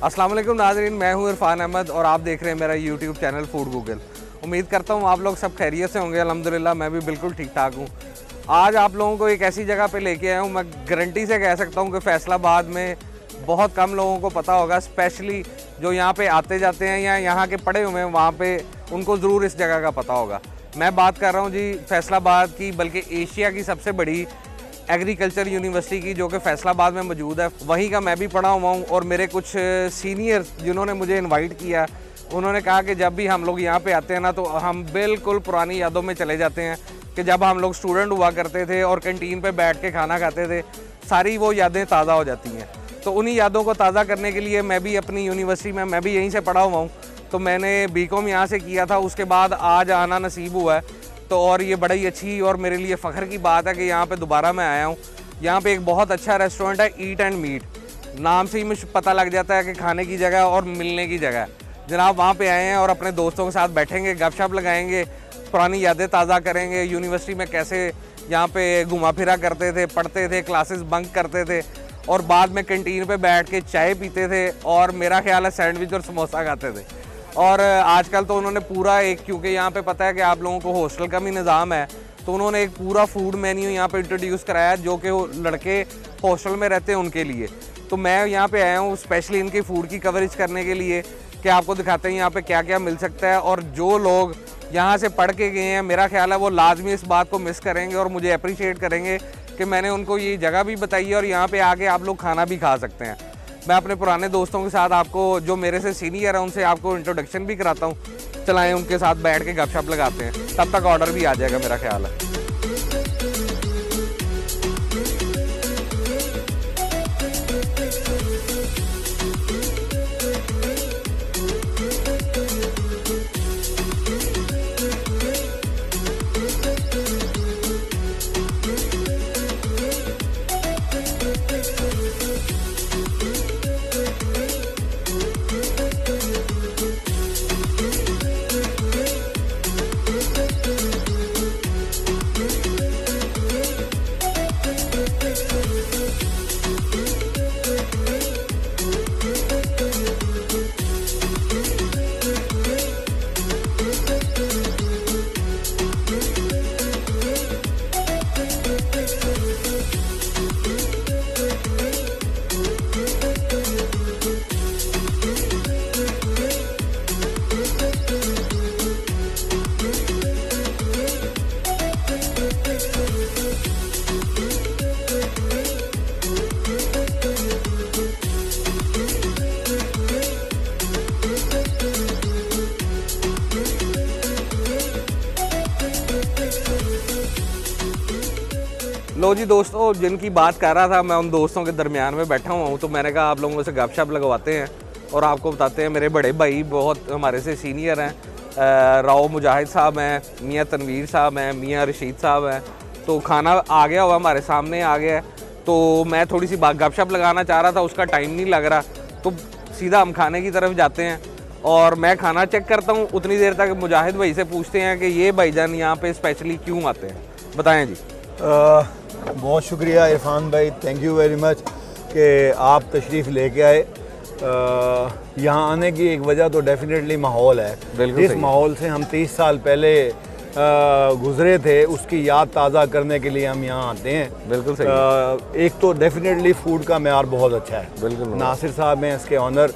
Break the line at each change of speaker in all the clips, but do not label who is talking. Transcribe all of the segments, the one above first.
अस्सलाम वालेकुम नाज़रीन, मैं हूं इरफान अहमद और आप देख रहे हैं मेरा यूट्यूब चैनल फूड गूगल। उम्मीद करता हूं आप लोग सब खैरियत से होंगे। अल्हम्दुलिल्लाह मैं भी बिल्कुल ठीक ठाक हूं। आज आप लोगों को एक ऐसी जगह पे लेके आया हूं, मैं गारंटी से कह सकता हूं कि फैसलाबाद में बहुत कम लोगों को पता होगा, स्पेशली जो यहाँ पे आते जाते हैं या यहाँ के पढ़े हुए हैं, वहाँ पे उनको ज़रूर इस जगह का पता होगा। मैं बात कर रहा हूँ जी फैसलाबाद की, बल्कि एशिया की सबसे बड़ी एग्रीकल्चर यूनिवर्सिटी की, जो कि फैसलाबाद में मौजूद है। वहीं का मैं भी पढ़ा हुआ हूँ और मेरे कुछ सीनियर जिन्होंने मुझे इनवाइट किया, उन्होंने कहा कि जब भी हम लोग यहाँ पे आते हैं ना, तो हम बिल्कुल पुरानी यादों में चले जाते हैं कि जब हम लोग स्टूडेंट हुआ करते थे और कैंटीन पे बैठ के खाना खाते थे। सारी वो यादें ताज़ा हो जाती हैं। तो उन्हीं यादों को ताज़ा करने के लिए मैं भी अपनी यूनिवर्सिटी में, मैं भी यहीं से पढ़ा हुआ हूँ, तो मैंने बीकॉम यहाँ से किया था। उसके बाद आज आना नसीब हुआ है, तो और ये बड़ी अच्छी और मेरे लिए फ़ख्र की बात है कि यहाँ पे दोबारा मैं आया हूँ। यहाँ पे एक बहुत अच्छा रेस्टोरेंट है, ईट एंड मीट। नाम से ही मुझे पता लग जाता है कि खाने की जगह और मिलने की जगह। जनाब वहाँ पे आए हैं और अपने दोस्तों के साथ बैठेंगे, गपशप लगाएंगे, पुरानी यादें ताज़ा करेंगे। यूनिवर्सिटी में कैसे यहाँ पे घुमा फिरा करते थे, पढ़ते थे, क्लासेस बंक करते थे और बाद में कैंटीन पे बैठ के चाय पीते थे और मेरा ख्याल है सैंडविच और समोसा खाते थे। और आजकल तो उन्होंने पूरा एक, क्योंकि यहाँ पे पता है कि आप लोगों को हॉस्टल का भी निज़ाम है, तो उन्होंने एक पूरा फूड मेन्यू यहाँ पे इंट्रोड्यूस कराया जो कि लड़के हॉस्टल में रहते हैं उनके लिए। तो मैं यहाँ पे आया हूँ स्पेशली इनके फूड की कवरेज करने के लिए कि आपको दिखाते हैं यहाँ पे क्या क्या मिल सकता है। और जो लोग यहाँ से पढ़ के गए हैं, मेरा ख्याल है वो लाजमी इस बात को मिस करेंगे और मुझे अप्रिशिएट करेंगे कि मैंने उनको ये जगह भी बताई है और यहाँ पे आके आप लोग खाना भी खा सकते हैं। मैं अपने पुराने दोस्तों के साथ, आपको जो मेरे से सीनियर है, उनसे आपको इंट्रोडक्शन भी कराता हूँ। चलाएं उनके साथ बैठ के गपशप लगाते हैं, तब तक ऑर्डर भी आ जाएगा मेरा ख्याल है। लो जी दोस्तों, जिनकी बात कर रहा था, मैं उन दोस्तों के दरमियान में बैठा हुआ हूँ। तो मैंने कहा आप लोगों से गपशप लगवाते हैं और आपको बताते हैं। मेरे बड़े भाई बहुत हमारे से सीनियर हैं, राव मुजाहिद साहब हैं, मियाँ तनवीर साहब हैं, मियाँ रशीद साहब हैं। तो खाना आ गया हुआ हमारे सामने आ गया है, तो मैं थोड़ी सी बात गपशप लगाना चाह रहा था, उसका टाइम नहीं लग रहा, तो सीधा हम खाने की तरफ जाते हैं और मैं खाना चेक करता हूँ। उतनी देर तक मुजाहिद भाई से पूछते हैं कि ये भाईजान यहाँ पे स्पेशली क्यों आते हैं, बताएं जी।
बहुत शुक्रिया इरफान भाई, थैंक यू वेरी मच कि आप तशरीफ़ लेके आए। यहाँ आने की एक वजह तो डेफिनेटली माहौल है। जिस माहौल से हम 30 साल पहले गुज़रे थे, उसकी याद ताज़ा करने के लिए हम यहाँ आते हैं।
बिल्कुल सही।
एक तो डेफिनेटली फ़ूड का मेयार बहुत अच्छा है।
बिल्कुल।
नासिर साहब हैं इसके ऑनर,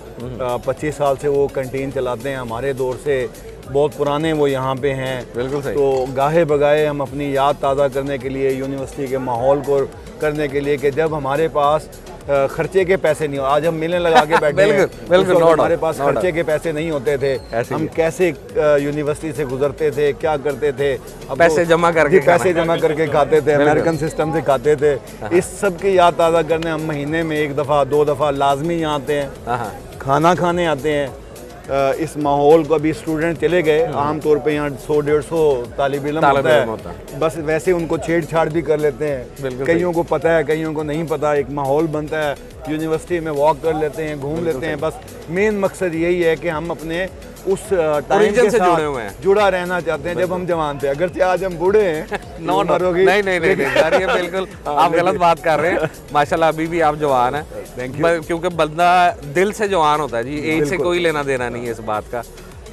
25 साल से वो कैंटीन चलाते हैं, हमारे दौर से बहुत पुराने वो यहाँ पे हैं।
बिल्कुल सही।
तो गाहे बगाए हम अपनी याद ताज़ा करने के लिए, यूनिवर्सिटी के माहौल को करने के लिए, कि जब हमारे पास खर्चे के पैसे नहीं हो, आज हम मिलें लगा के बैठे हैं, बिल्कुल हमारे पास खर्चे के पैसे नहीं होते थे, हम कैसे यूनिवर्सिटी से गुजरते थे, क्या करते थे,
पैसे जमा करके
खाते थे, अमेरिकन सिस्टम से खाते थे। इस सब की याद ताज़ा करने हम महीने में 1 दफ़ा 2 दफ़ा लाजमी यहाँ आते हैं, खाना खाने आते हैं। इस माहौल को, अभी स्टूडेंट चले गए, आमतौर पे यहाँ 100-150 तालिब इल्म होता है, बस वैसे उनको छेड़छाड़ भी कर लेते हैं। कईयों को पता है, कईयों को नहीं पता। एक माहौल बनता है, यूनिवर्सिटी में वॉक कर लेते हैं, घूम लेते हैं। बस मेन मकसद यही है कि हम अपने उस टाइम
Origin
के
से जुड़े हुए
साथ
हैं।
जुड़ा रहना चाहते हैं जब हम जवान थे। अगर आज हम बूढ़े हैं
नो नो
उम्र होगी,
नहीं नहीं नहीं नहीं यार, ये बिल्कुल आप गलत बात कर रहे हैं। माशाल्लाह अभी भी आप जवान हैं।
Thank you।
क्योंकि बंदा दिल से जवान होता है जी, एज से कोई लेना देना नहीं है इस बात का।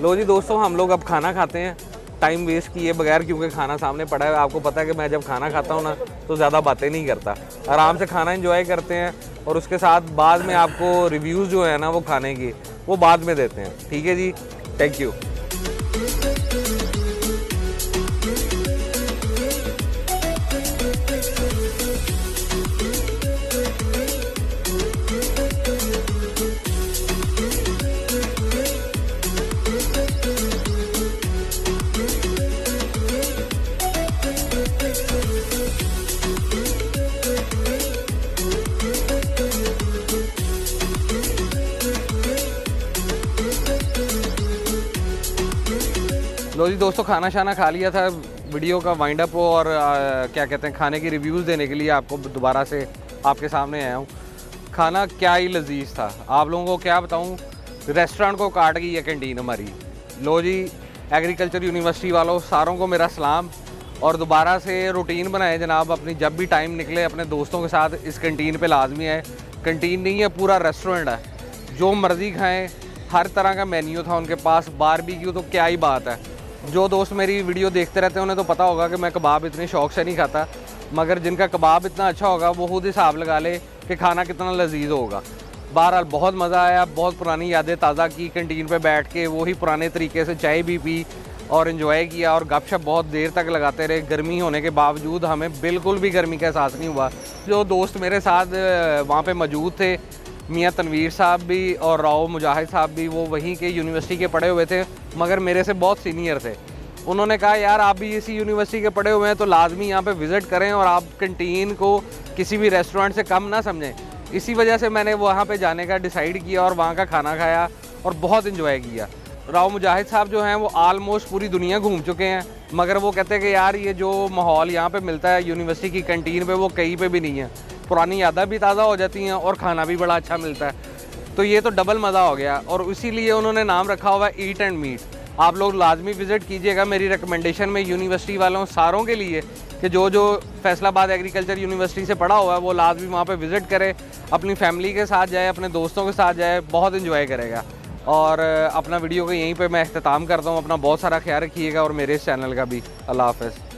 लो जी दोस्तों, हम लोग अब खाना खाते हैं टाइम वेस्ट किए बगैर, क्योंकि खाना सामने पड़ा है। आपको पता है कि मैं जब खाना खाता हूँ ना तो ज़्यादा बातें नहीं करता, आराम से खाना एंजॉय करते हैं, और उसके साथ बाद में आपको रिव्यूज़ जो है ना वो खाने की वो बाद में देते हैं। ठीक है जी, थैंक यू। लो जी दोस्तों, खाना शाना खा लिया था, वीडियो का वाइंड अप और क्या कहते हैं खाने की रिव्यूज़ देने के लिए आपको दोबारा से आपके सामने आया हूँ। खाना क्या ही लजीज था, आप लोगों को क्या बताऊँ, रेस्टोरेंट को काट गई है कैंटीन हमारी। लो जी, एग्रीकल्चर यूनिवर्सिटी वालों सारों को मेरा सलाम, और दोबारा से रूटीन बनाए जनाब, अपनी जब भी टाइम निकले अपने दोस्तों के साथ इस कैंटीन पे लाजमी आए। कैंटीन नहीं है, पूरा रेस्टोरेंट है, जो मर्ज़ी खाएँ, हर तरह का मेन्यू था उनके पास, बारबेक्यू तो क्या ही बात है। जो दोस्त मेरी वीडियो देखते रहते हैं उन्हें तो पता होगा कि मैं कबाब इतने शौक से नहीं खाता, मगर जिनका कबाब इतना अच्छा होगा वो खुद हिसाब लगा ले कि खाना कितना लजीज होगा। बहरहाल बहुत मज़ा आया, बहुत पुरानी यादें ताज़ा की, कैंटीन पे बैठ के वही पुराने तरीके से चाय भी पी और इन्जॉय किया, और गपशप बहुत देर तक लगाते रहे। गर्मी होने के बावजूद हमें बिल्कुल भी गर्मी का एहसास नहीं हुआ। जो दोस्त मेरे साथ वहाँ पे मौजूद थे, मियाँ तनवीर साहब भी और राव मुजाहिद साहब भी, वो वहीं के यूनिवर्सिटी के पढ़े हुए थे मगर मेरे से बहुत सीनियर थे। उन्होंने कहा यार आप भी इसी यूनिवर्सिटी के पढ़े हुए हैं तो लाजमी यहाँ पे विज़िट करें, और आप कैंटीन को किसी भी रेस्टोरेंट से कम ना समझें। इसी वजह से मैंने वहाँ पे जाने का डिसाइड किया और वहाँ का खाना खाया और बहुत इन्जॉय किया। राव मुजाहिद साहब जो हैं वो आलमोस्ट पूरी दुनिया घूम चुके हैं, मगर वो कहते हैं कि यार ये जो माहौल यहाँ पे मिलता है यूनिवर्सिटी की कैंटीन पे वो कहीं पे भी नहीं है। पुरानी यादें भी ताज़ा हो जाती हैं और खाना भी बड़ा अच्छा मिलता है, तो ये तो डबल मज़ा हो गया। और इसीलिए उन्होंने नाम रखा हुआ है ईट एंड मीट। आप लोग लाजमी विज़िट कीजिएगा, मेरी रिकमेंडेशन में यूनिवर्सिटी वालों सारों के लिए कि जो जो फैसलाबाद एग्रीकल्चर यूनिवर्सिटी से पढ़ा हुआ है वो लाजमी वहाँ पे विज़िट करे, अपनी फैमिली के साथ जाए, अपने दोस्तों के साथ जाए, बहुत इन्जॉय करेगा। और अपना वीडियो को यहीं पे मैं अख्ताम करता हूँ। अपना बहुत सारा ख्याल रखिएगा और मेरे इस चैनल का भी। अल्लाह हाफ़िज़।